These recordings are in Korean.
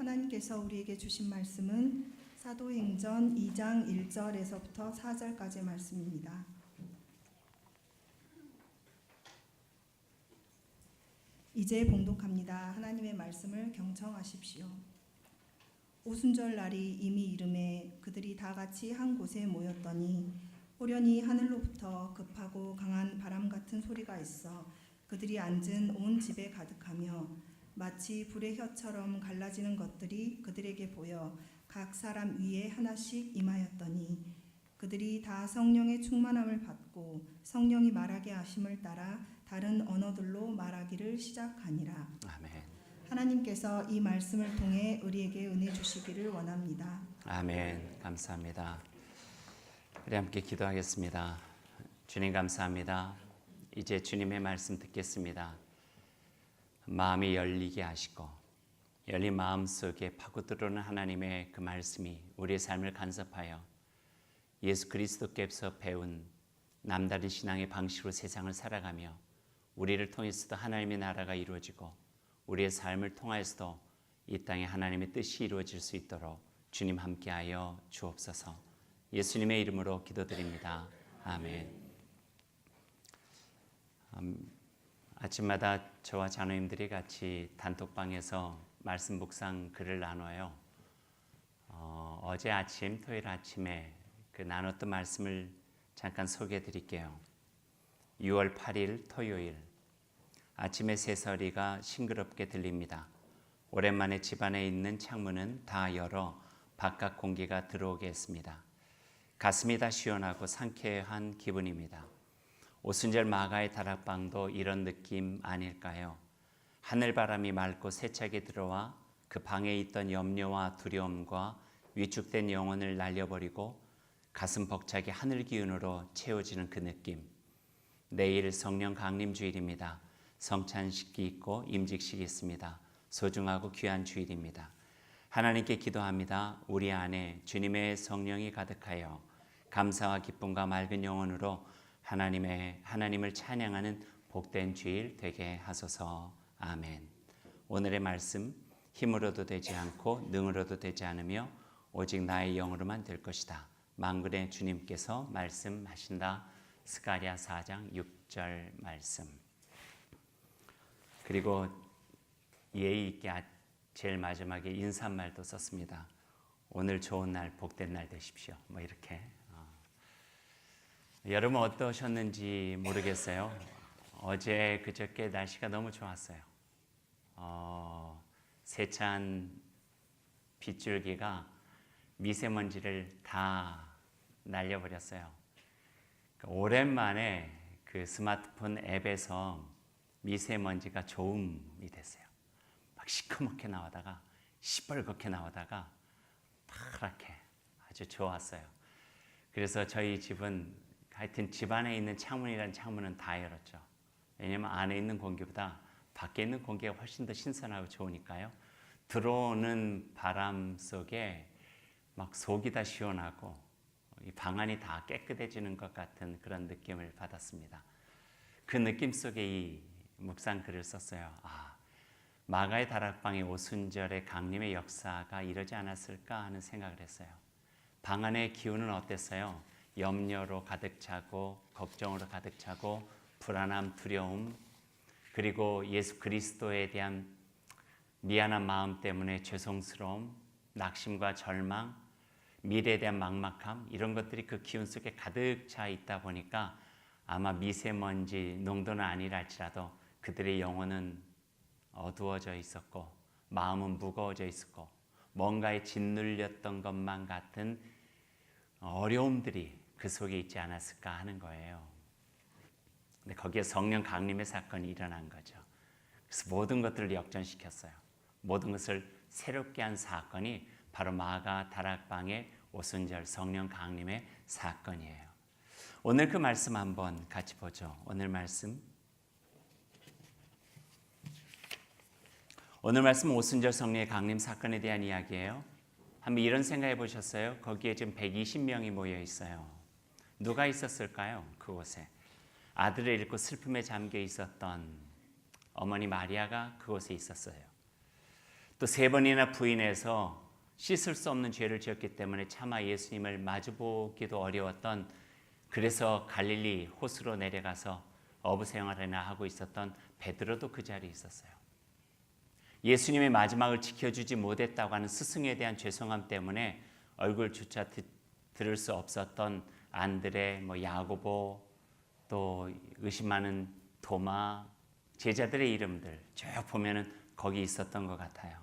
하나님께서 우리에게 주신 말씀은 사도행전 2장 1절에서부터 4절까지의 말씀입니다. 이제 봉독합니다. 하나님의 말씀을 경청하십시오. 오순절 날이 이미 이르매 그들이 다 같이 한 곳에 모였더니 호련히 하늘로부터 급하고 강한 바람 같은 소리가 있어 그들이 앉은 온 집에 가득하며 마치 불의 혀처럼 갈라지는 것들이 그들에게 보여 각 사람 위에 하나씩 임하였더니 그들이 다 성령의 충만함을 받고 성령이 말하게 하심을 따라 다른 언어들로 말하기를 시작하니라. 아멘. 하나님께서 이 말씀을 통해 우리에게 은혜 주시기를 원합니다. 아멘. 감사합니다. 우리 함께 기도하겠습니다. 주님 감사합니다. 이제 주님의 말씀 듣겠습니다. 마음이 열리게 하시고 열린 마음 속에 파고들어오는 하나님의 그 말씀이 우리의 삶을 간섭하여 예수 그리스도께서 배운 남다른 신앙의 방식으로 세상을 살아가며 우리를 통해서도 하나님의 나라가 이루어지고 우리의 삶을 통하여서도 이 땅에 하나님의 뜻이 이루어질 수 있도록 주님 함께하여 주옵소서. 예수님의 이름으로 기도드립니다. 아멘. 아침마다 저와 자녀님들이 같이 단톡방에서 말씀 묵상 글을 나눠요. 어제 아침 토요일 아침에 그 나눴던 말씀을 잠깐 소개해 드릴게요. 6월 8일 토요일 아침에 새소리가 싱그럽게 들립니다. 오랜만에 집안에 있는 창문은 다 열어 바깥 공기가 들어오게 했습니다. 가슴이 다 시원하고 상쾌한 기분입니다. 오순절 마가의 다락방도 이런 느낌 아닐까요? 하늘바람이 맑고 세차게 들어와 그 방에 있던 염려와 두려움과 위축된 영혼을 날려버리고 가슴 벅차게 하늘 기운으로 채워지는 그 느낌. 내일 성령 강림 주일입니다. 성찬식이 있고 임직식이 있습니다. 소중하고 귀한 주일입니다. 하나님께 기도합니다. 우리 안에 주님의 성령이 가득하여 감사와 기쁨과 맑은 영혼으로 하나님을 찬양하는 복된 주일 되게 하소서. 아멘. 오늘의 말씀, 힘으로도 되지 않고 능으로도 되지 않으며 오직 나의 영으로만 될 것이다. 만군의 주님께서 말씀하신다. 스가랴 4장 6절 말씀. 그리고 예의 있게 제일 마지막에 인사말도 썼습니다. 오늘 좋은 날, 복된 날 되십시오. 뭐 이렇게. 여러분 어떠셨는지 모르겠어요. 어제 그저께 날씨가 너무 좋았어요. 세찬 빗줄기가 미세먼지를 다 날려버렸어요. 오랜만에 그 스마트폰 앱에서 미세먼지가 조음이 됐어요. 막 시커멓게 나오다가 시뻘겋게 나오다가 파랗게 아주 좋았어요. 그래서 저희 집은 하여튼 집 안에 있는 창문이란 창문은 다 열었죠. 왜냐면 안에 있는 공기보다 밖에 있는 공기가 훨씬 더 신선하고 좋으니까요. 들어오는 바람 속에 막 속이 다 시원하고 이 방 안이 다 깨끗해지는 것 같은 그런 느낌을 받았습니다. 그 느낌 속에 이 묵상 글을 썼어요. 마가의 다락방의 오순절의 강림의 역사가 이러지 않았을까 하는 생각을 했어요. 방 안의 기운은 어땠어요? 염려로 가득 차고 걱정으로 가득 차고 불안함, 두려움, 그리고 예수 그리스도에 대한 미안한 마음 때문에 죄송스러움, 낙심과 절망, 미래에 대한 막막함, 이런 것들이 그 기운 속에 가득 차 있다 보니까 아마 미세먼지 농도는 아니라 할지라도 그들의 영혼은 어두워져 있었고 마음은 무거워져 있었고 뭔가에 짓눌렸던 것만 같은 어려움들이 그 속에 있지 않았을까 하는 거예요. 근데 거기에 성령 강림의 사건이 일어난 거죠. 그래서 모든 것들을 역전시켰어요. 모든 것을 새롭게 한 사건이 바로 마가 다락방의 오순절 성령 강림의 사건이에요. 오늘 그 말씀 한번 같이 보죠. 오늘 말씀 오순절 성령의 강림 사건에 대한 이야기예요. 한번 이런 생각해 보셨어요? 거기에 지금 120명이 모여 있어요. 누가 있었을까요? 그곳에 아들을 잃고 슬픔에 잠겨 있었던 어머니 마리아가 그곳에 있었어요. 또 3번이나 부인해서 씻을 수 없는 죄를 지었기 때문에 차마 예수님을 마주보기도 어려웠던, 그래서 갈릴리 호수로 내려가서 어부 생활이나 하고 있었던 베드로도 그 자리에 있었어요. 예수님의 마지막을 지켜주지 못했다고 하는 스승에 대한 죄송함 때문에 얼굴조차 들을 수 없었던 안드레, 야고보, 또 의심 많은 도마, 제자들의 이름들 쭉 보면은 거기 있었던 것 같아요.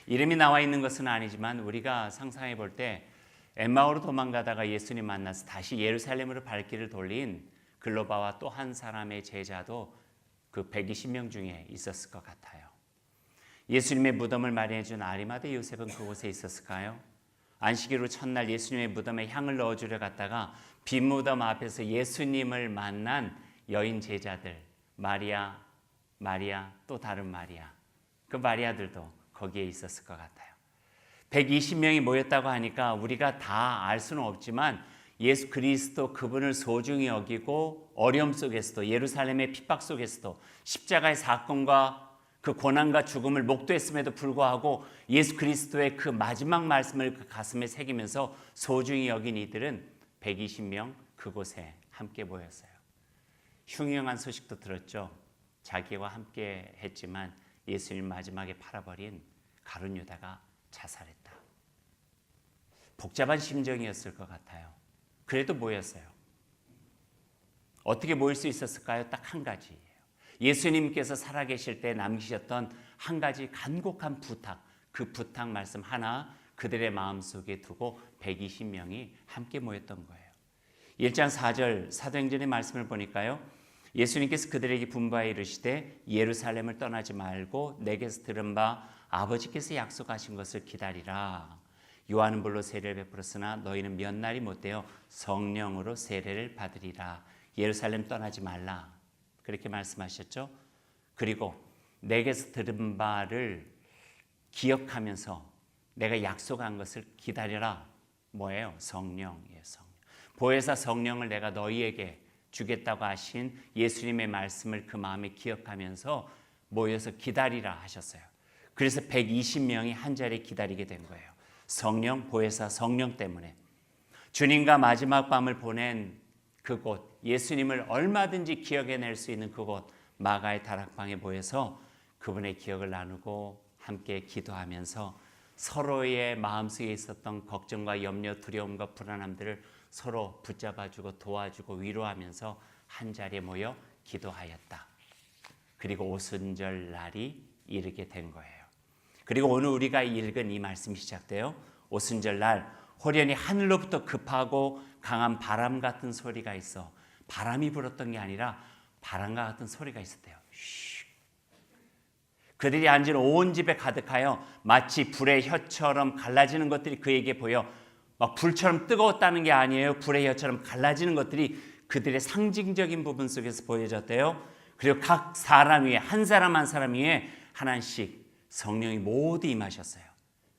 이름이 나와 있는 것은 아니지만 우리가 상상해 볼 때 엠마오로 도망가다가 예수님 만나서 다시 예루살렘으로 발길을 돌린 글로바와 또 한 사람의 제자도 그 120명 중에 있었을 것 같아요. 예수님의 무덤을 마련해 준 아리마대 요셉은 그곳에 있었을까요? 안식일로 첫날 예수님의 무덤에 향을 넣어주려 갔다가 빈 무덤 앞에서 예수님을 만난 여인 제자들, 마리아, 또 다른 마리아, 그 마리아들도 거기에 있었을 것 같아요. 120명이 모였다고 하니까 우리가 다 알 수는 없지만 예수 그리스도 그분을 소중히 여기고 어려움 속에서도, 예루살렘의 핍박 속에서도, 십자가의 사건과 그 고난과 죽음을 목도했음에도 불구하고 예수 그리스도의 그 마지막 말씀을 그 가슴에 새기면서 소중히 여긴 이들은 120명 그곳에 함께 모였어요. 흉흉한 소식도 들었죠. 자기와 함께 했지만 예수님 마지막에 팔아버린 가룟 유다가 자살했다. 복잡한 심정이었을 것 같아요. 그래도 모였어요. 어떻게 모일 수 있었을까요? 딱 한 가지예요. 예수님께서 살아계실 때 남기셨던 한 가지 간곡한 부탁, 그 부탁 말씀 하나 그들의 마음속에 두고 120명이 함께 모였던 거예요. 1장 4절 사도행전의 말씀을 보니까요, 예수님께서 그들에게 분부하여 이르시되 예루살렘을 떠나지 말고 내게서 들은 바 아버지께서 약속하신 것을 기다리라. 요한은 물로 세례를 베풀었으나 너희는 몇 날이 못되어 성령으로 세례를 받으리라. 예루살렘 떠나지 말라. 그렇게 말씀하셨죠. 그리고 내게서 들은 바를 기억하면서 내가 약속한 것을 기다려라. 뭐예요? 성령이에요. 성령. 보혜사 성령을 내가 너희에게 주겠다고 하신 예수님의 말씀을 그 마음에 기억하면서 모여서 기다리라 하셨어요. 그래서 120명이 한 자리에 기다리게 된 거예요. 성령, 보혜사 성령 때문에. 주님과 마지막 밤을 보낸 그곳, 예수님을 얼마든지 기억해낼 수 있는 그곳 마가의 다락방에 모여서 그분의 기억을 나누고 함께 기도하면서 서로의 마음속에 있었던 걱정과 염려, 두려움과 불안함들을 서로 붙잡아주고 도와주고 위로하면서 한 자리에 모여 기도하였다. 그리고 오순절 날이 이르게 된 거예요. 그리고 오늘 우리가 읽은 이 말씀이 시작돼요. 오순절 날 호련히 하늘로부터 급하고 강한 바람 같은 소리가 있어. 바람이 불었던 게 아니라 바람과 같은 소리가 있었대요. 그들이 앉은 온 집에 가득하여 마치 불의 혀처럼 갈라지는 것들이 그에게 보여. 막 불처럼 뜨거웠다는 게 아니에요. 불의 혀처럼 갈라지는 것들이 그들의 상징적인 부분 속에서 보여졌대요. 그리고 각 사람 위에, 한 사람 한 사람 위에 하나씩 성령이 모두 임하셨어요.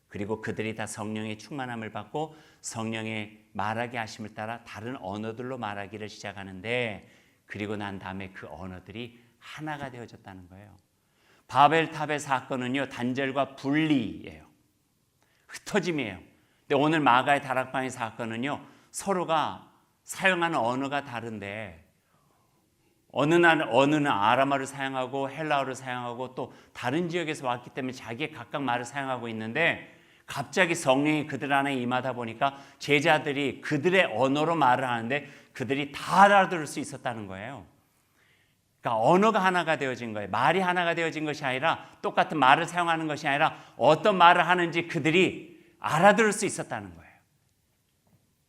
그리고 그들이 다 성령의 충만함을 받고 성령의 말하게 하심을 따라 다른 언어들로 말하기를 시작하는데, 그리고 난 다음에 그 언어들이 하나가 되어졌다는 거예요. 바벨탑의 사건은요, 단절과 분리예요. 흩어짐이에요. 근데 오늘 마가의 다락방의 사건은요, 서로가 사용하는 언어가 다른데 어느 날은 아람어를 사용하고 헬라어를 사용하고 또 다른 지역에서 왔기 때문에 자기의 각각 말을 사용하고 있는데, 갑자기 성령이 그들 안에 임하다 보니까 제자들이 그들의 언어로 말을 하는데 그들이 다 알아들을 수 있었다는 거예요. 그러니까 언어가 하나가 되어진 거예요. 말이 하나가 되어진 것이 아니라, 똑같은 말을 사용하는 것이 아니라 어떤 말을 하는지 그들이 알아들을 수 있었다는 거예요.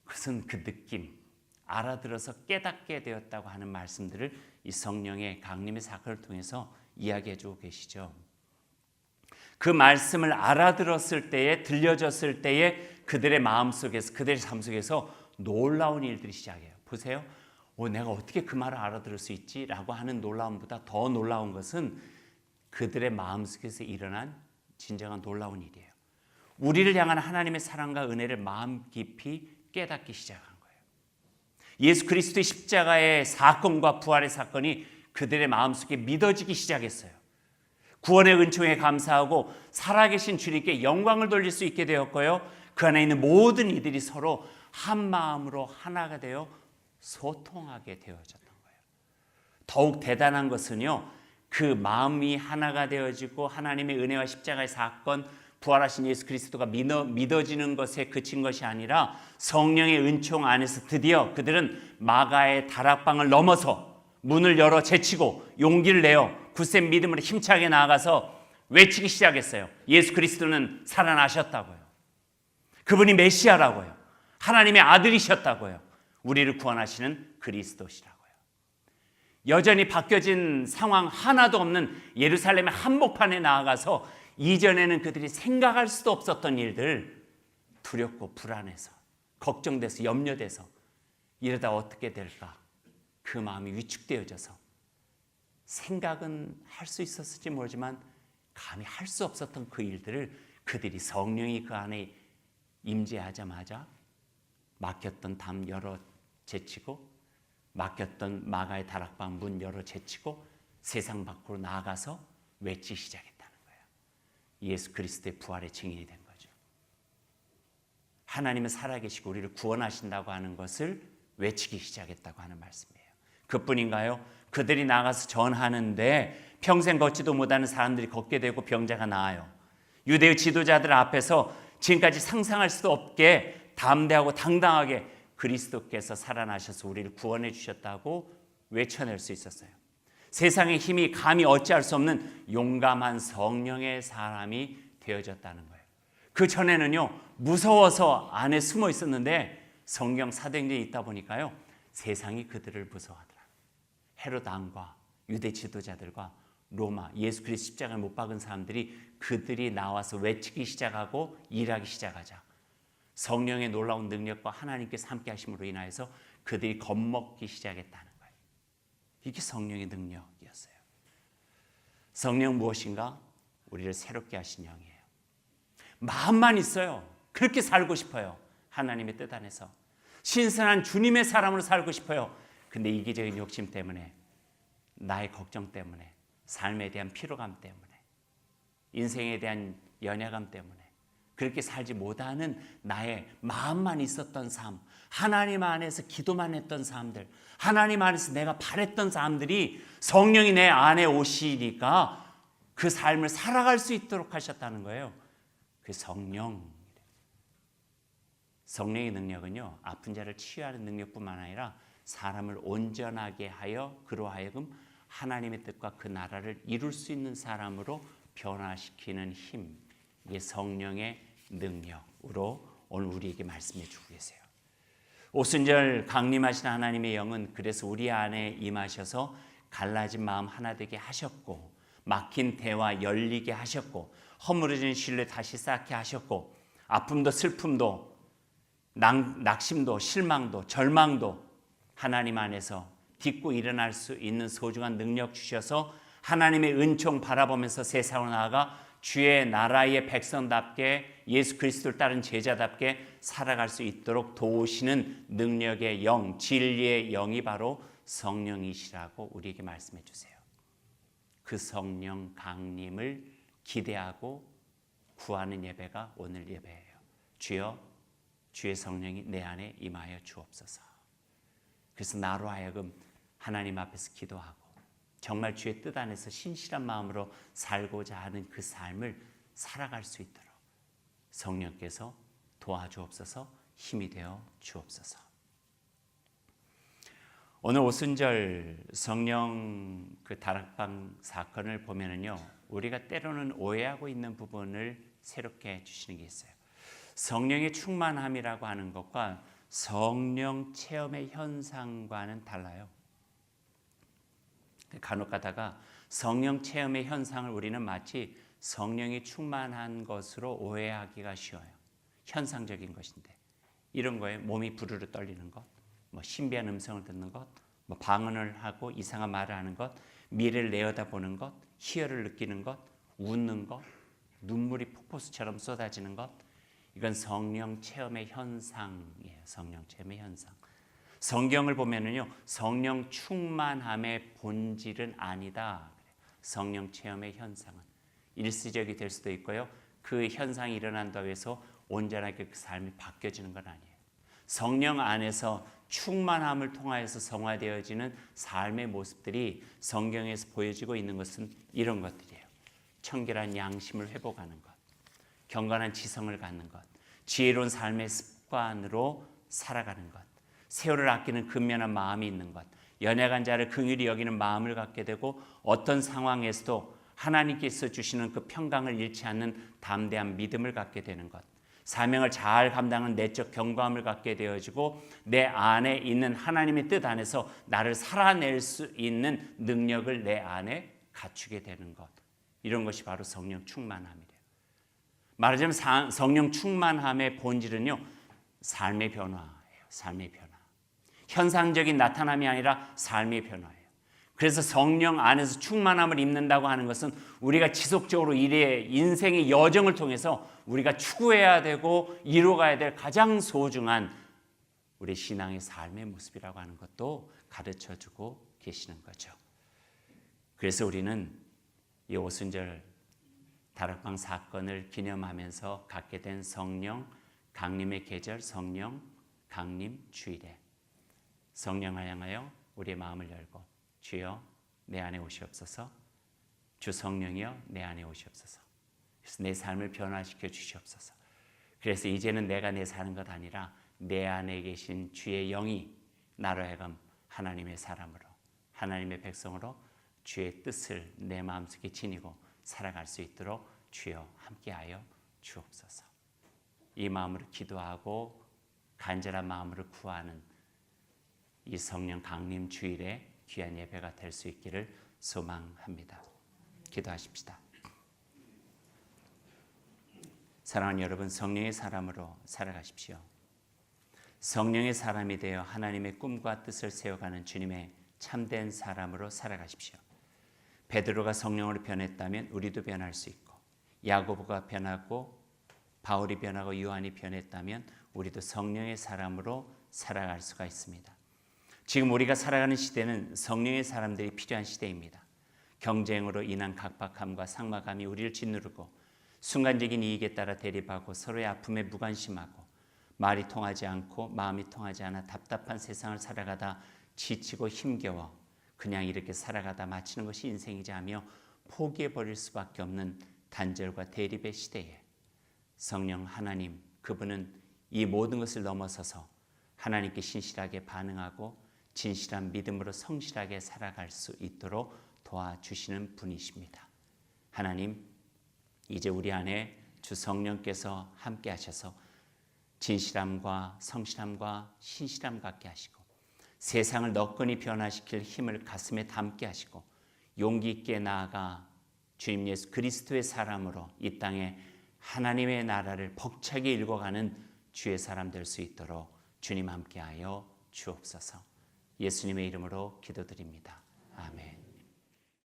그것은 그 느낌, 알아들어서 깨닫게 되었다고 하는 말씀들을 이 성령의 강림의 사건을 통해서 이야기해 주고 계시죠. 그 말씀을 알아들었을 때에, 들려졌을 때에 그들의 마음속에서, 그들의 삶 속에서 놀라운 일들이 시작해요. 보세요. 내가 어떻게 그 말을 알아들을 수 있지? 라고 하는 놀라움보다 더 놀라운 것은 그들의 마음속에서 일어난 진정한 놀라운 일이에요. 우리를 향한 하나님의 사랑과 은혜를 마음 깊이 깨닫기 시작한 거예요. 예수 그리스도의 십자가의 사건과 부활의 사건이 그들의 마음속에 믿어지기 시작했어요. 구원의 은총에 감사하고 살아계신 주님께 영광을 돌릴 수 있게 되었고요. 그 안에 있는 모든 이들이 서로 한 마음으로 하나가 되어 소통하게 되어졌던 거예요. 더욱 대단한 것은요, 그 마음이 하나가 되어지고 하나님의 은혜와 십자가의 사건, 부활하신 예수 그리스도가 믿어지는 것에 그친 것이 아니라 성령의 은총 안에서 드디어 그들은 마가의 다락방을 넘어서 문을 열어 제치고 용기를 내어 굳센 믿음으로 힘차게 나아가서 외치기 시작했어요. 예수 그리스도는 살아나셨다고요. 그분이 메시아라고요. 하나님의 아들이셨다고요. 우리를 구원하시는 그리스도시라고요. 여전히 바뀌어진 상황 하나도 없는 예루살렘의 한복판에 나아가서 이전에는 그들이 생각할 수도 없었던 일들, 두렵고 불안해서 걱정돼서 염려돼서 이러다 어떻게 될까, 그 마음이 위축되어져서 생각은 할 수 있었을지 모르지만 감히 할 수 없었던 그 일들을 그들이 성령이 그 안에 임재하자마자 막혔던 담 열어 제치고, 막혔던 마가의 다락방 문 열어 제치고 세상 밖으로 나아가서 외치기 시작했다는 거예요. 예수 그리스도의 부활의 증인이 된 거죠. 하나님은 살아계시고 우리를 구원하신다고 하는 것을 외치기 시작했다고 하는 말씀이에요. 그뿐인가요? 그들이 나가서 전하는데 평생 걷지도 못하는 사람들이 걷게 되고 병자가 나아요. 유대의 지도자들 앞에서 지금까지 상상할 수도 없게 담대하고 당당하게 그리스도께서 살아나셔서 우리를 구원해 주셨다고 외쳐낼 수 있었어요. 세상의 힘이 감히 어찌할 수 없는 용감한 성령의 사람이 되어졌다는 거예요. 그 전에는요, 무서워서 안에 숨어 있었는데 성경 사도행전에 있다 보니까요, 세상이 그들을 무서워하더라. 헤롯 왕과 유대 지도자들과 로마 예수 그리스도 십자가에 못 박은 사람들이 그들이 나와서 외치기 시작하고 일하기 시작하자 성령의 놀라운 능력과 하나님께서 함께 하심으로 인하여서 그들이 겁먹기 시작했다는 거예요. 이게 성령의 능력이었어요. 성령 무엇인가? 우리를 새롭게 하신 영이에요. 마음만 있어요. 그렇게 살고 싶어요. 하나님의 뜻 안에서 신선한 주님의 사람으로 살고 싶어요. 근데 이기적인 욕심 때문에, 나의 걱정 때문에, 삶에 대한 피로감 때문에, 인생에 대한 연약감 때문에 그렇게 살지 못하는 나의 마음만 있었던 삶, 하나님 안에서 기도만 했던 사람들, 하나님 안에서 내가 바랬던 사람들이 성령이 내 안에 오시니까 그 삶을 살아갈 수 있도록 하셨다는 거예요. 그 성령의 능력은요, 아픈 자를 치유하는 능력뿐만 아니라 사람을 온전하게 하여 그로 하여금 하나님의 뜻과 그 나라를 이룰 수 있는 사람으로 변화시키는 힘, 이게 성령의 능력으로 오늘 우리에게 말씀해 주고 계세요. 오순절 강림하신 하나님의 영은 그래서 우리 안에 임하셔서 갈라진 마음 하나 되게 하셨고, 막힌 대화 열리게 하셨고, 허물어진 신뢰 다시 쌓게 하셨고, 아픔도 슬픔도 낙심도 실망도 절망도 하나님 안에서 딛고 일어날 수 있는 소중한 능력 주셔서 하나님의 은총 바라보면서 세상으로 나아가 주의 나라의 백성답게 예수 그리스도를 따른 제자답게 살아갈 수 있도록 도우시는 능력의 영, 진리의 영이 바로 성령이시라고 우리에게 말씀해 주세요. 그 성령 강림을 기대하고 구하는 예배가 오늘 예배예요. 주여, 주의 성령이 내 안에 임하여 주옵소서. 그래서 나로 하여금 하나님 앞에서 기도하고 정말 주의 뜻 안에서 신실한 마음으로 살고자 하는 그 삶을 살아갈 수 있도록 성령께서 도와주옵소서, 힘이 되어 주옵소서. 오늘 오순절 성령 그 다락방 사건을 보면은요, 우리가 때로는 오해하고 있는 부분을 새롭게 해주시는 게 있어요. 성령의 충만함이라고 하는 것과 성령 체험의 현상과는 달라요. 간혹 가다가 성령 체험의 현상을 우리는 마치 성령이 충만한 것으로 오해하기가 쉬워요. 현상적인 것인데 이런 거에 몸이 부르르 떨리는 것, 뭐 신비한 음성을 듣는 것, 뭐 방언을 하고 이상한 말을 하는 것, 미래를 내어다보는 것, 희열을 느끼는 것, 웃는 것, 눈물이 폭포수처럼 쏟아지는 것, 이건 성령 체험의 현상이에요. 성령 체험의 현상. 성경을 보면은요, 성령 충만함의 본질은 아니다. 성령 체험의 현상은 일시적이 될 수도 있고요. 그 현상이 일어난다고 해서 온전하게 그 삶이 바뀌어지는 건 아니에요. 성령 안에서 충만함을 통하여서 성화되어지는 삶의 모습들이 성경에서 보여지고 있는 것은 이런 것들이에요. 청결한 양심을 회복하는 것, 경건한 지성을 갖는 것, 지혜로운 삶의 습관으로 살아가는 것, 세월을 아끼는 근면한 마음이 있는 것, 연약한 자를 긍휼히 여기는 마음을 갖게 되고 어떤 상황에서도 하나님께서 주시는 그 평강을 잃지 않는 담대한 믿음을 갖게 되는 것, 사명을 잘 감당하는 내적 견고함을 갖게 되어지고 내 안에 있는 하나님의 뜻 안에서 나를 살아낼 수 있는 능력을 내 안에 갖추게 되는 것, 이런 것이 바로 성령 충만함이래요. 말하자면 성령 충만함의 본질은요, 삶의 변화예요. 삶의 변화. 현상적인 나타남이 아니라 삶의 변화예요. 그래서 성령 안에서 충만함을 입는다고 하는 것은 우리가 지속적으로 인생의 여정을 통해서 우리가 추구해야 되고 이루어가야 될 가장 소중한 우리 신앙의 삶의 모습이라고 하는 것도 가르쳐주고 계시는 거죠. 그래서 우리는 이 오순절 다락방 사건을 기념하면서 갖게 된 성령 강림의 계절, 성령 강림 주일에 성령을 향하여 우리의 마음을 열고 주여 내 안에 오시옵소서, 주 성령이여 내 안에 오시옵소서, 그래서 내 삶을 변화시켜 주시옵소서. 그래서 이제는 내가 내 사는 것 아니라 내 안에 계신 주의 영이 나로 하여금 하나님의 사람으로, 하나님의 백성으로 주의 뜻을 내 마음속에 지니고 살아갈 수 있도록 주여 함께하여 주옵소서. 이 마음으로 기도하고 간절한 마음으로 구하는 이 성령 강림 주일에 귀한 예배가 될 수 있기를 소망합니다. 기도하십시다. 사랑하는 여러분, 성령의 사람으로 살아가십시오. 성령의 사람이 되어 하나님의 꿈과 뜻을 세워가는 주님의 참된 사람으로 살아가십시오. 베드로가 성령으로 변했다면 우리도 변할 수 있고, 야고보가 변하고 바울이 변하고 요한이 변했다면 우리도 성령의 사람으로 살아갈 수가 있습니다. 지금 우리가 살아가는 시대는 성령의 사람들이 필요한 시대입니다. 경쟁으로 인한 각박함과 삭막함이 우리를 짓누르고 순간적인 이익에 따라 대립하고 서로의 아픔에 무관심하고 말이 통하지 않고 마음이 통하지 않아 답답한 세상을 살아가다 지치고 힘겨워 그냥 이렇게 살아가다 마치는 것이 인생이지 하며 포기해버릴 수밖에 없는 단절과 대립의 시대에 성령 하나님, 그분은 이 모든 것을 넘어서서 하나님께 신실하게 반응하고 진실한 믿음으로 성실하게 살아갈 수 있도록 도와주시는 분이십니다. 하나님, 이제 우리 안에 주 성령께서 함께 하셔서 진실함과 성실함과 신실함 갖게 하시고 세상을 너끈히 변화시킬 힘을 가슴에 담게 하시고 용기 있게 나아가 주님 예수 그리스도의 사람으로 이 땅에 하나님의 나라를 벅차게 일궈가는 주의 사람 될 수 있도록 주님 함께하여 주옵소서. 예수님의 이름으로 기도드립니다. 아멘.